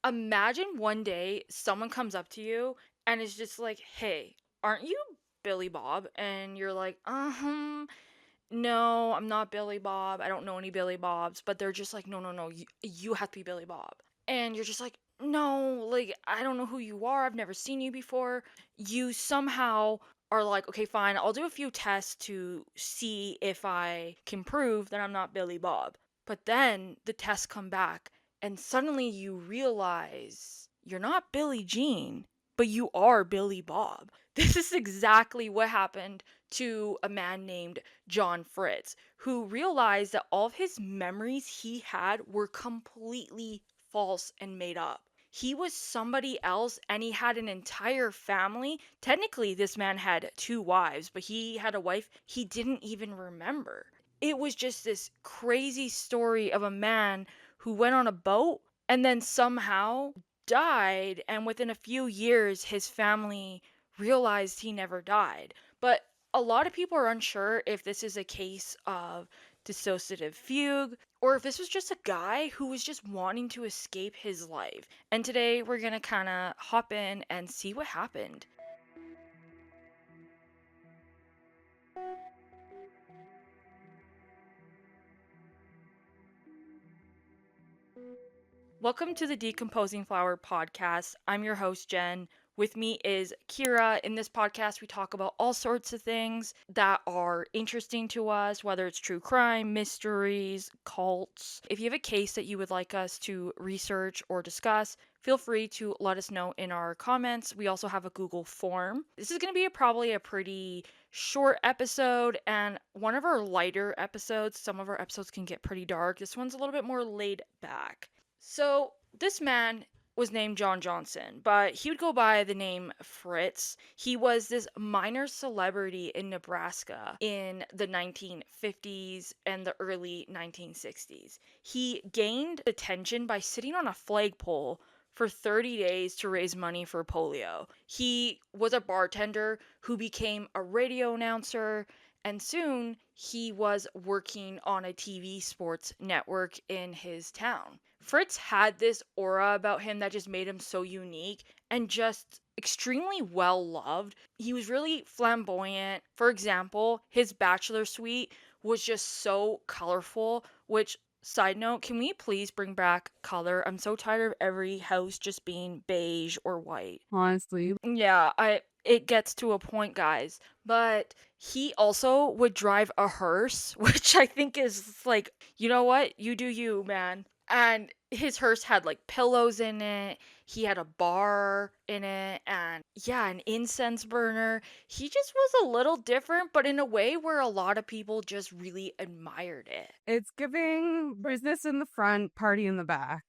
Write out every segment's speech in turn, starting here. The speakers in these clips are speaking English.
Imagine one day someone comes up to you and is just like, "Hey, aren't you Billy Bob?" And you're like, no, I'm not Billy Bob. I don't know any Billy Bobs." But they're just like, "No, no, no, you have to be Billy Bob." And you're just like, "No, like, I don't know who you are. I've never seen you before." You somehow are like, "Okay, fine. I'll do a few tests to see if I can prove that I'm not Billy Bob." But then the tests come back, and suddenly you realize you're not Billie Jean, but you are Billy Bob. This is exactly what happened to a man named John Fritz, who realized that all of his memories he had were completely false and made up. He was somebody else and he had an entire family. Technically, this man had two wives, but he had a wife he didn't even remember. It was just this crazy story of a man who went on a boat and then somehow died, and within a few years, his family realized he never died. But a lot of people are unsure if this is a case of dissociative fugue or if this was just a guy who was just wanting to escape his life. And today we're gonna kind of hop in and see what happened. Welcome to the Decomposing Flower podcast. I'm your host, Jen. With me is Kira. In this podcast, we talk about all sorts of things that are interesting to us, whether it's true crime, mysteries, cults. If you have a case that you would like us to research or discuss, feel free to let us know in our comments. We also have a Google form. This is going to be probably a pretty short episode and one of our lighter episodes. Some of our episodes can get pretty dark. This one's a little bit more laid back. So, this man was named John Johnson, but he would go by the name Fritz. He was this minor celebrity in Nebraska in the 1950s and the early 1960s. He gained attention by sitting on a flagpole for 30 days to raise money for polio. He was a bartender who became a radio announcer, and soon he was working on a TV sports network in his town. Fritz had this aura about him that just made him so unique and just extremely well loved. He was really flamboyant. For example, his bachelor suite was just so colorful, which side note, can we please bring back color? I'm so tired of every house just being beige or white. Honestly. Yeah, I it gets to a point, guys. But he also would drive a hearse, which I think is like, you know what? You do you, man. And his hearse had like pillows in it. He had a bar in it and yeah, an incense burner. He just was a little different, but in a way where a lot of people just really admired it. It's giving business in the front, party in the back.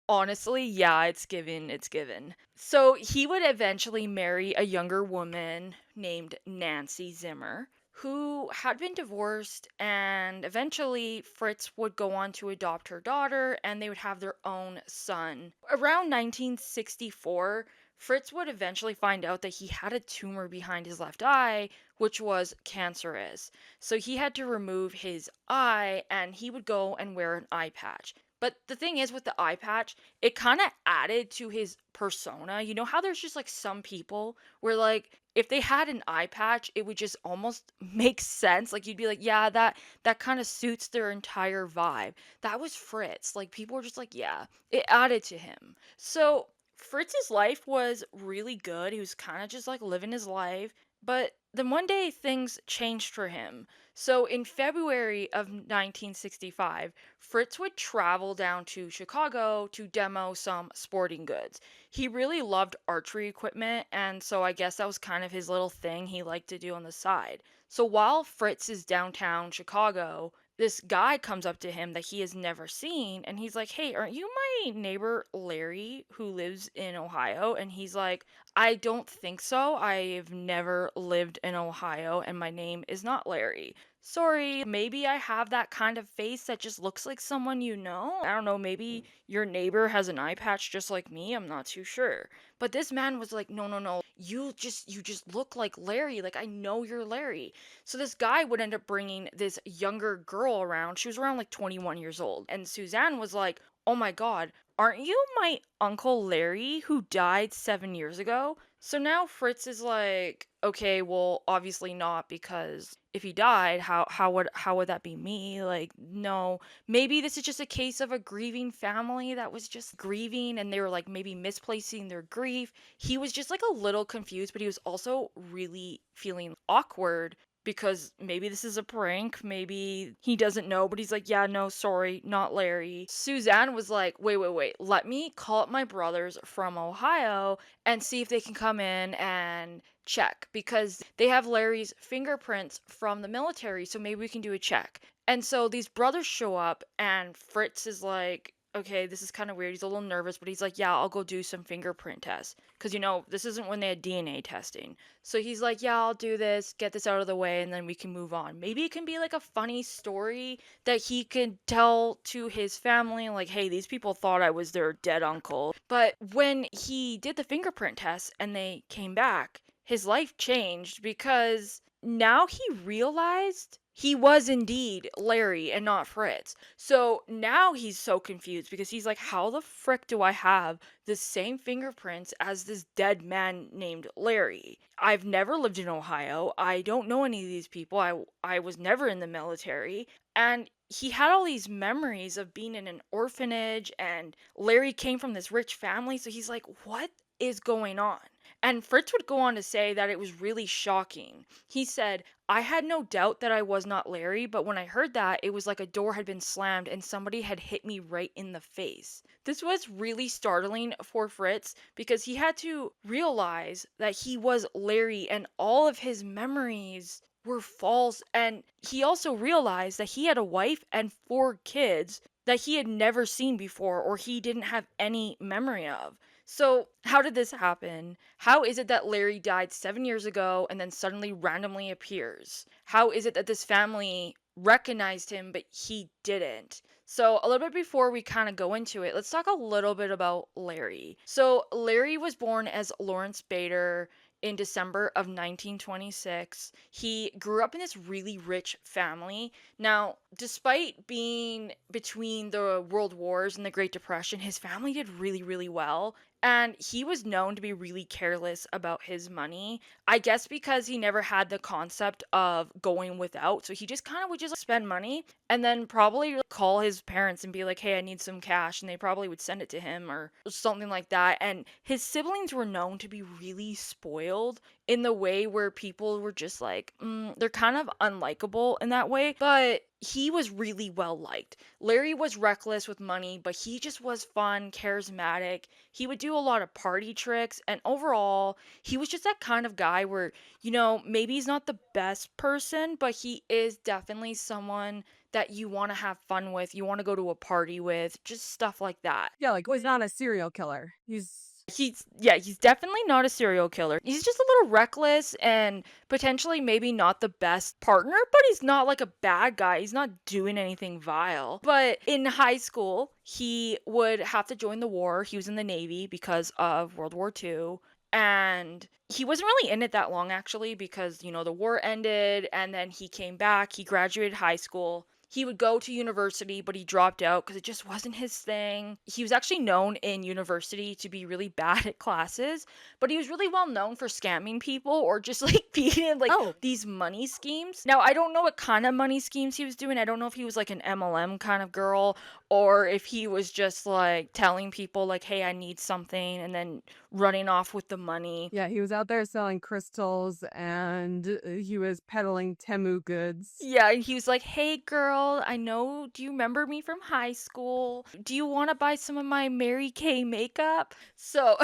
Honestly, yeah, it's given, it's given. So he would eventually marry a younger woman named Nancy Zimmer, who had been divorced, and eventually Fritz would go on to adopt her daughter, and they would have their own son. Around 1964, Fritz would eventually find out that he had a tumor behind his left eye, which was cancerous. So he had to remove his eye, and he would go and wear an eye patch. But the thing is with the eye patch, it kind of added to his persona. You know how there's just like some people where like if they had an eye patch, it would just almost make sense. Like you'd be like, yeah, that kind of suits their entire vibe. That was Fritz. Like people were just like, yeah, it added to him. So Fritz's life was really good. He was kind of just like living his life. But then one day things changed for him. So in February of 1965, Fritz would travel down to Chicago to demo some sporting goods. He really loved archery equipment, and so I guess that was kind of his little thing he liked to do on the side. So while Fritz is downtown Chicago, this guy comes up to him that he has never seen, and he's like, "Hey, aren't you my neighbor Larry who lives in Ohio?" And he's like, "I don't think so. I've never lived in Ohio, and my name is not Larry. Sorry, maybe I have that kind of face that just looks like someone you know. I don't know, maybe your neighbor has an eye patch just like me. I'm not too sure." But this man was like, "No, no, no. You just look like Larry. Like I know you're Larry." So this guy would end up bringing this younger girl around. She was around like 21 years old. And Suzanne was like, "Oh my god, Aren't you my Uncle Larry who died 7 years ago? So now Fritz is like, okay, well, obviously not, because if he died, how would that be me? Like, no. Maybe this is just a case of a grieving family that was just grieving and they were like maybe misplacing their grief. He was just like a little confused, but he was also really feeling awkward because maybe this is a prank, maybe he doesn't know, but he's like, "Yeah, no, sorry, not Larry." Suzanne was like, "Wait, wait, wait. Let me call up my brothers from Ohio and see if they can come in and check because they have Larry's fingerprints from the military, so maybe we can do a check." And so these brothers show up and Fritz is like, "Okay, this is kind of weird." He's a little nervous, but he's like, "Yeah, I'll go do some fingerprint tests." Because, this isn't when they had DNA testing. So he's like, "Yeah, I'll do this, get this out of the way, and then we can move on." Maybe it can be like a funny story that he could tell to his family, like, "Hey, these people thought I was their dead uncle." But when he did the fingerprint test and they came back, his life changed because now he realized he was indeed Larry and not Fritz. So now he's so confused because he's like, how the frick do I have the same fingerprints as this dead man named Larry? I've never lived in Ohio. I don't know any of these people. I was never in the military. And he had all these memories of being in an orphanage and Larry came from this rich family, so he's like, "What is going on?" And Fritz would go on to say that it was really shocking. He said, "I had no doubt that I was not Larry, but when I heard that, it was like a door had been slammed and somebody had hit me right in the face." This was really startling for Fritz because he had to realize that he was Larry and all of his memories were false. And he also realized that he had a wife and 4 kids that he had never seen before or he didn't have any memory of. So, how did this happen? How is it that Larry died 7 years ago and then suddenly randomly appears? How is it that this family recognized him but he didn't? So, a little bit before we kind of go into it, let's talk a little bit about Larry. So, Larry was born as Lawrence Bader in December of 1926. He grew up in this really rich family. Now, despite being between the World Wars and the Great Depression, his family did really, really well. And he was known to be really careless about his money. I guess because he never had the concept of going without. So he just kind of would just spend money and then probably call his parents and be like, "Hey, I need some cash." And they probably would send it to him or something like that. And his siblings were known to be really spoiled in the way where people were just like, they're kind of unlikable in that way. But he was really well liked. Larry was reckless with money, but he just was fun, charismatic. He would do a lot of party tricks, and overall, he was just that kind of guy where, maybe he's not the best person, but he is definitely someone that you want to have fun with, you want to go to a party with, just stuff like that. Yeah, like he's not a serial killer. He's definitely not a serial killer. He's just a little reckless and potentially maybe not the best partner, but he's not like a bad guy. He's not doing anything vile. But in high school, he would have to join the war. He was in the Navy because of World War II. And he wasn't really in it that long actually because, the war ended and then he came back. He graduated high school. He would go to university, but he dropped out because it just wasn't his thing. He was actually known in university to be really bad at classes, but he was really well known for scamming people or just like being in like Oh, these money schemes. Now, I don't know what kind of money schemes he was doing. I don't know if he was like an MLM kind of girl or if he was just like telling people like, "Hey, I need something," and then running off with the money. yeah, he was out there selling crystals and he was peddling Temu goods. Yeah, and he was like, "Hey girl, do you remember me from high school? Do you want to buy some of my Mary Kay makeup?" So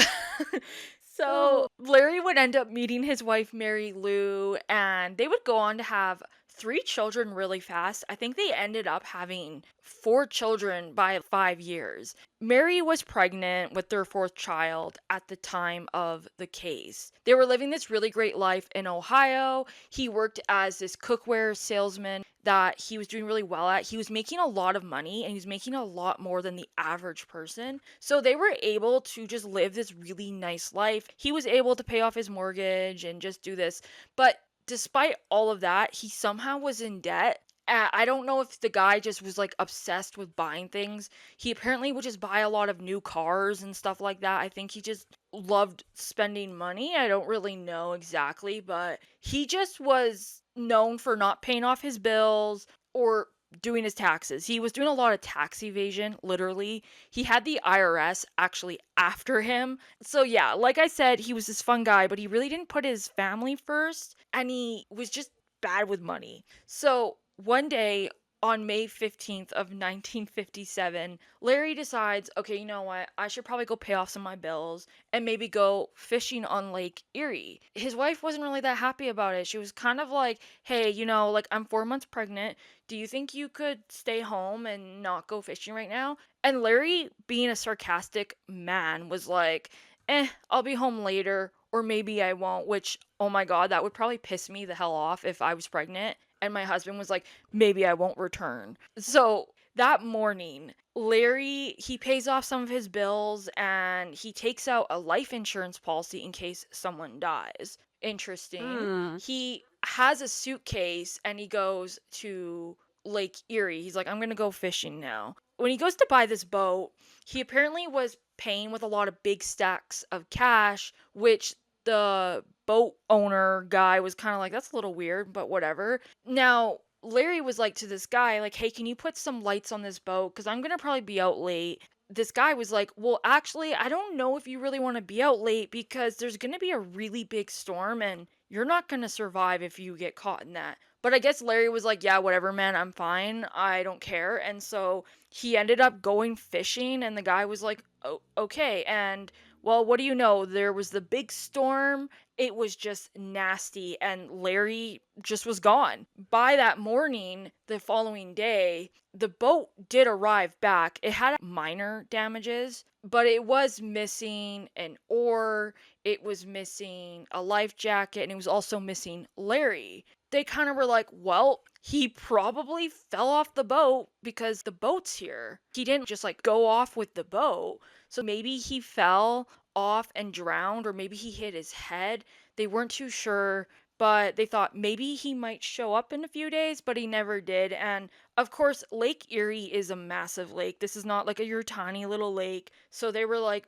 Oh, Larry would end up meeting his wife Mary Lou and they would go on to have 3 children really fast. I think they ended up having 4 children by 5 years. Mary was pregnant with their 4th child at the time of the case. They were living this really great life in Ohio. He worked as this cookware salesman that he was doing really well at. He was making a lot of money and he was making a lot more than the average person. So they were able to just live this really nice life. He was able to pay off his mortgage and just do this. But despite all of that, he somehow was in debt I don't know if the guy just was, like, obsessed with buying things. He apparently would just buy a lot of new cars and stuff like that. I think he just loved spending money. I don't really know exactly, but he just was known for not paying off his bills or doing his taxes. He was doing a lot of tax evasion, literally. He had the IRS actually after him. So, yeah, like I said, he was this fun guy, but he really didn't put his family first, and he was just bad with money. So, one day on May 15th of 1957, Larry decides, okay, you know what? I should probably go pay off some of my bills and maybe go fishing on Lake Erie. His wife wasn't really that happy about it. She was kind of like, hey, like I'm 4 months pregnant. Do you think you could stay home and not go fishing right now? And Larry, being a sarcastic man, was like, I'll be home later, or maybe I won't, which, oh my God, that would probably piss me the hell off if I was pregnant and my husband was like, maybe I won't return. So that morning, Larry, he pays off some of his bills and he takes out a life insurance policy in case someone dies. Interesting. Mm. He has a suitcase and he goes to Lake Erie. He's like, I'm going to go fishing now. When he goes to buy this boat, he apparently was paying with a lot of big stacks of cash, which the boat owner guy was kind of like, that's a little weird, but whatever. Now, Larry was like to this guy, like, hey, can you put some lights on this boat? Because I'm going to probably be out late. This guy was like, well, actually, I don't know if you really want to be out late because there's going to be a really big storm and you're not going to survive if you get caught in that. But I guess Larry was like, yeah, whatever, man, I'm fine. I don't care. And so he ended up going fishing, and the guy was like, oh, okay. And well, what do you know? There was the big storm. It was just nasty, and Larry just was gone. By that morning, the following day, the boat did arrive back. It had minor damages, but it was missing an oar, it was missing a life jacket, and it was also missing Larry. They kind of were like, well, he probably fell off the boat because the boat's here. He didn't just like go off with the boat. So maybe he fell off and drowned, or maybe he hit his head. They weren't too sure, but they thought maybe he might show up in a few days, but he never did. And of course, Lake Erie is a massive lake. This is not like your tiny little lake. So they were like,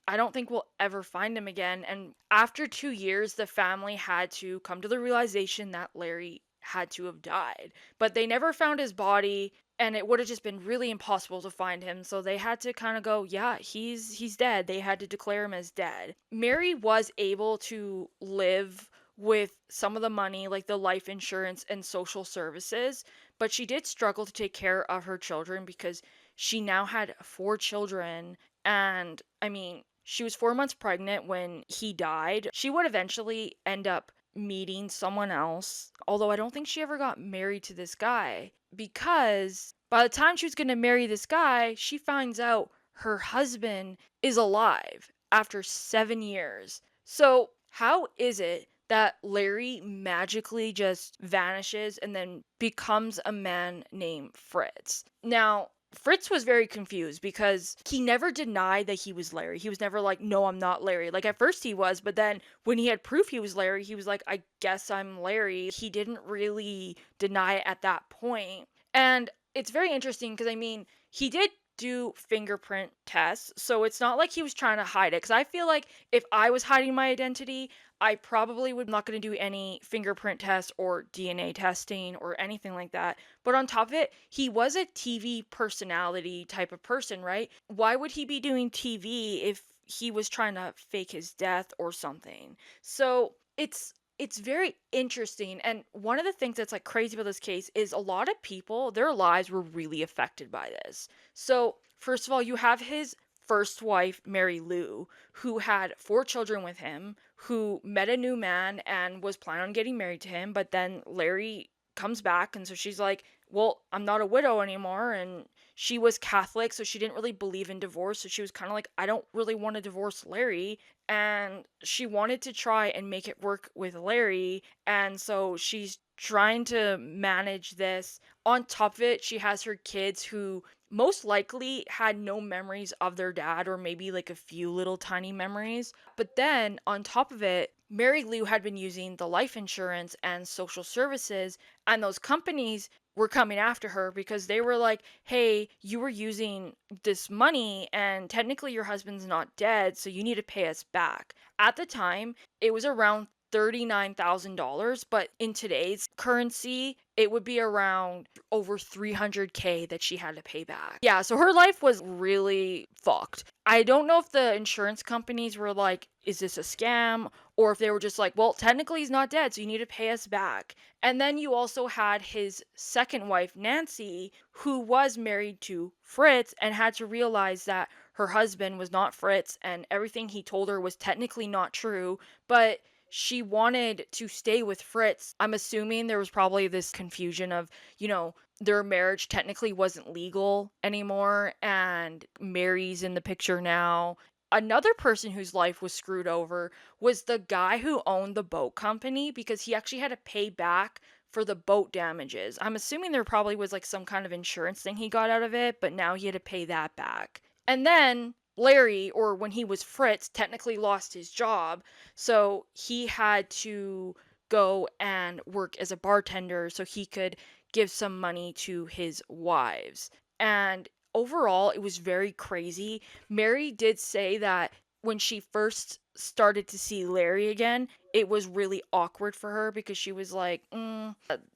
I don't think we'll ever find him again. And after 2 years, the family had to come to the realization that Larry had to have died. But they never found his body, and it would have just been really impossible to find him. So they had to kind of go, yeah, he's dead. They had to declare him as dead. Mary was able to live with some of the money, like the life insurance and social services, but she did struggle to take care of her children because she now had 4 children. And I mean, she was 4 months pregnant when he died. She would eventually end up meeting someone else, although I don't think she ever got married to this guy, because by the time she was going to marry this guy, she finds out her husband is alive after 7 years. So, how is it that Larry magically just vanishes and then becomes a man named Fritz? Now, Fritz was very confused because he never denied that he was Larry. He was never like, no, I'm not Larry. Like at first he was, but then when he had proof he was Larry, he was like, I guess I'm Larry. He didn't really deny it at that point. And it's very interesting because I mean, he did do fingerprint tests, so it's not like he was trying to hide it. Because I feel like if I was hiding my identity, I probably would not going to do any fingerprint tests or DNA testing or anything like that. But on top of it, he was a TV personality type of person, right? Why would he be doing TV if he was trying to fake his death or something? So it's very interesting. And one of the things that's like crazy about this case is a lot of people, their lives were really affected by this. So, first of all, you have his first wife, Mary Lou, who had 4 children with him, who met a new man and was planning on getting married to him. But then Larry comes back, and so she's like, well, I'm not a widow anymore. And she was Catholic, so she didn't really believe in divorce. So she was kind of like, I don't really want to divorce Larry. And she wanted to try and make it work with Larry. And so she's trying to manage this. On top of it, she has her kids who most likely had no memories of their dad or maybe like a few little tiny memories. But then on top of it, Mary Lou had been using the life insurance and social services, and those companies were coming after her because they were like, hey, you were using this money and technically your husband's not dead, so you need to pay us back. At the time, it was around $39,000, but in today's currency, it would be around over 300K that she had to pay back. Yeah, so her life was really fucked. I don't know if the insurance companies were like, is this a scam? Or if they were just like, well, technically he's not dead, so you need to pay us back. And then you also had his second wife, Nancy, who was married to Fritz and had to realize that her husband was not Fritz and everything he told her was technically not true, but she wanted to stay with Fritz. I'm assuming there was probably this confusion of, their marriage technically wasn't legal anymore, and Mary's in the picture now. Another person whose life was screwed over was the guy who owned the boat company because he actually had to pay back for the boat damages. I'm assuming there probably was like some kind of insurance thing he got out of it, but now he had to pay that back. And then Larry, or when he was Fritz, technically lost his job, so he had to go and work as a bartender so he could give some money to his wives. And overall, it was very crazy. Mary did say that when she first started to see Larry again, it was really awkward for her because she was like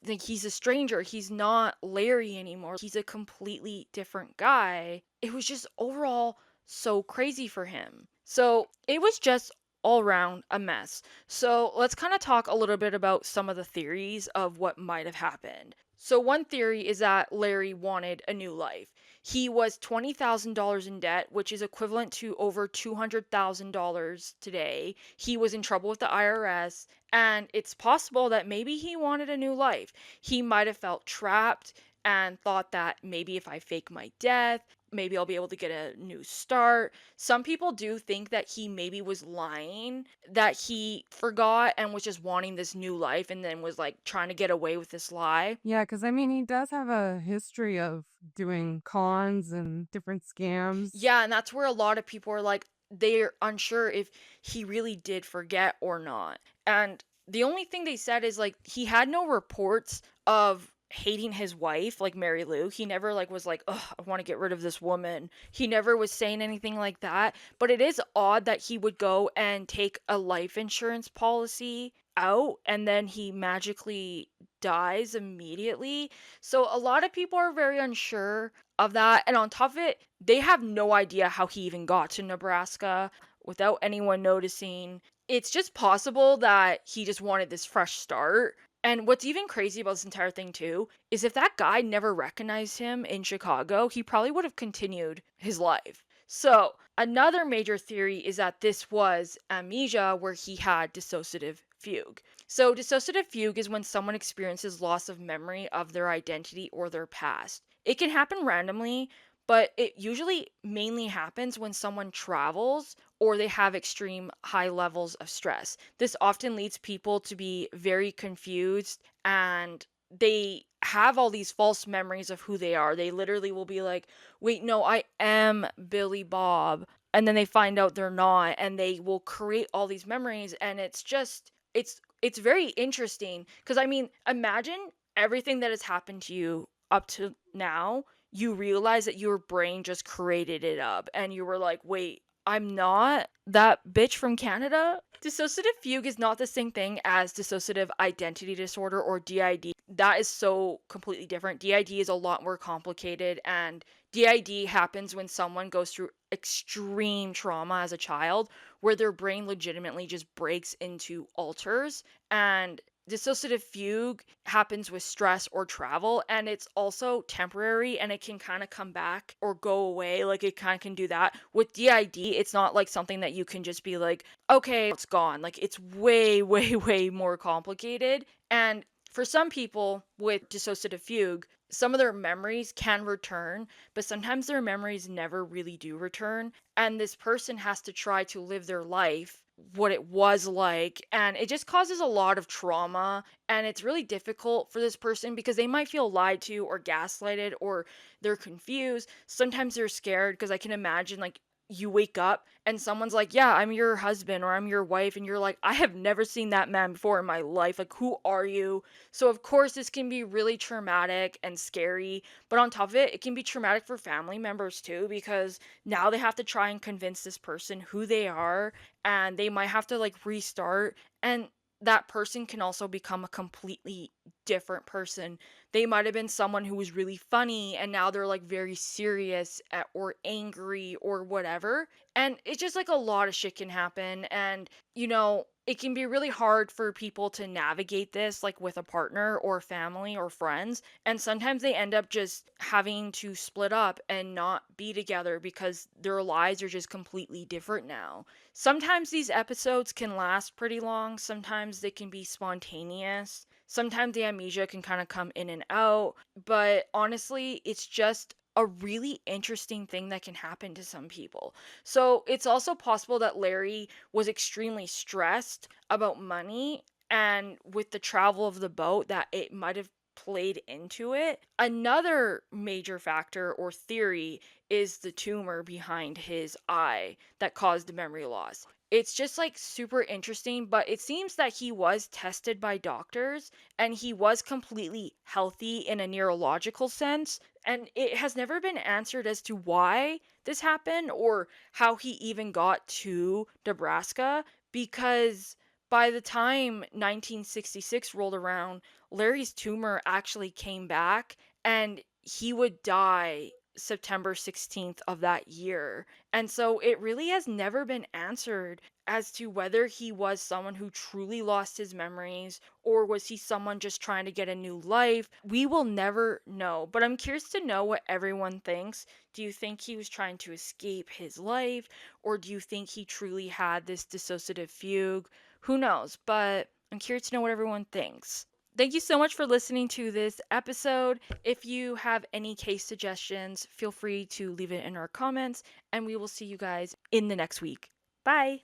he's a stranger. He's not Larry anymore. He's a completely different guy. It was just overall so crazy for him. So it was just all around a mess. So let's kind of talk a little bit about some of the theories of what might have happened. So, one theory is that Larry wanted a new life. He was $20,000 in debt, which is equivalent to over $200,000 today. He was in trouble with the IRS, and it's possible that maybe he wanted a new life. He might have felt trapped and thought that maybe if I fake my death, maybe I'll be able to get a new start. Some people do think that he maybe was lying, that he forgot and was just wanting this new life and then was like trying to get away with this lie. Yeah, because I mean, he does have a history of doing cons and different scams. Yeah, and that's where a lot of people are like, they're unsure if he really did forget or not. And the only thing they said is like he had no reports of hating his wife like Mary Lou. He never like was like, "Oh, I want to get rid of this woman." He never was saying anything like that, but it is odd that he would go and take a life insurance policy out and then he magically dies immediately. So a lot of people are very unsure of that. And on top of it, they have no idea how he even got to Nebraska without anyone noticing. It's just possible that he just wanted this fresh start. And what's even crazy about this entire thing, too, is if that guy never recognized him in Chicago, he probably would have continued his life. So, another major theory is that this was amnesia where he had dissociative fugue. So, dissociative fugue is when someone experiences loss of memory of their identity or their past. It can happen randomly, but it usually mainly happens when someone travels or they have extreme high levels of stress. This often leads people to be very confused and they have all these false memories of who they are. They literally will be like, wait, no, I am Billy Bob. And then they find out they're not and they will create all these memories and it's very interesting because I mean, imagine everything that has happened to you up to now, you realize that your brain just created it up and you were like, wait, I'm not that bitch from Canada? Dissociative fugue is not the same thing as dissociative identity disorder or DID. That is so completely different. DID is a lot more complicated, and DID happens when someone goes through extreme trauma as a child where their brain legitimately just breaks into alters. And dissociative fugue happens with stress or travel, and it's also temporary and it can kind of come back or go away. Like it kind of can do that. With DID, it's not like something that you can just be like, okay, it's gone. Like it's way, way, way more complicated. And for some people with dissociative fugue, some of their memories can return, but sometimes their memories never really do return. And this person has to try to live their life what it was like. And it just causes a lot of trauma. And it's really difficult for this person because they might feel lied to or gaslighted or they're confused. Sometimes they're scared because I can imagine, like, you wake up and someone's like, "Yeah, I'm your husband or I'm your wife." And you're like, "I have never seen that man before in my life. Like, who are you?" So, of course, this can be really traumatic and scary. But on top of it, it can be traumatic for family members too, because now they have to try and convince this person who they are, and they might have to like restart. And that person can also become a completely different person. They might have been someone who was really funny, and now they're like very serious or angry or whatever. And it's just like a lot of shit can happen. And it can be really hard for people to navigate this, like with a partner or family or friends. And sometimes they end up just having to split up and not be together because their lives are just completely different now. Sometimes these episodes can last pretty long, sometimes they can be spontaneous. Sometimes the amnesia can kind of come in and out, but honestly, it's just a really interesting thing that can happen to some people. So it's also possible that Larry was extremely stressed about money, and with the travel of the boat that it might have played into it. Another major factor or theory is the tumor behind his eye that caused memory loss. It's just like super interesting, but it seems that he was tested by doctors and he was completely healthy in a neurological sense. And it has never been answered as to why this happened or how he even got to Nebraska, because by the time 1966 rolled around, Larry's tumor actually came back and he would die September 16th of that year. And so it really has never been answered as to whether he was someone who truly lost his memories or was he someone just trying to get a new life. We will never know, but I'm curious to know what everyone thinks. Do you think he was trying to escape his life, or do you think he truly had this dissociative fugue? Who knows? But I'm curious to know what everyone thinks. Thank you so much for listening to this episode. If you have any case suggestions, feel free to leave it in our comments, and we will see you guys in the next week. Bye.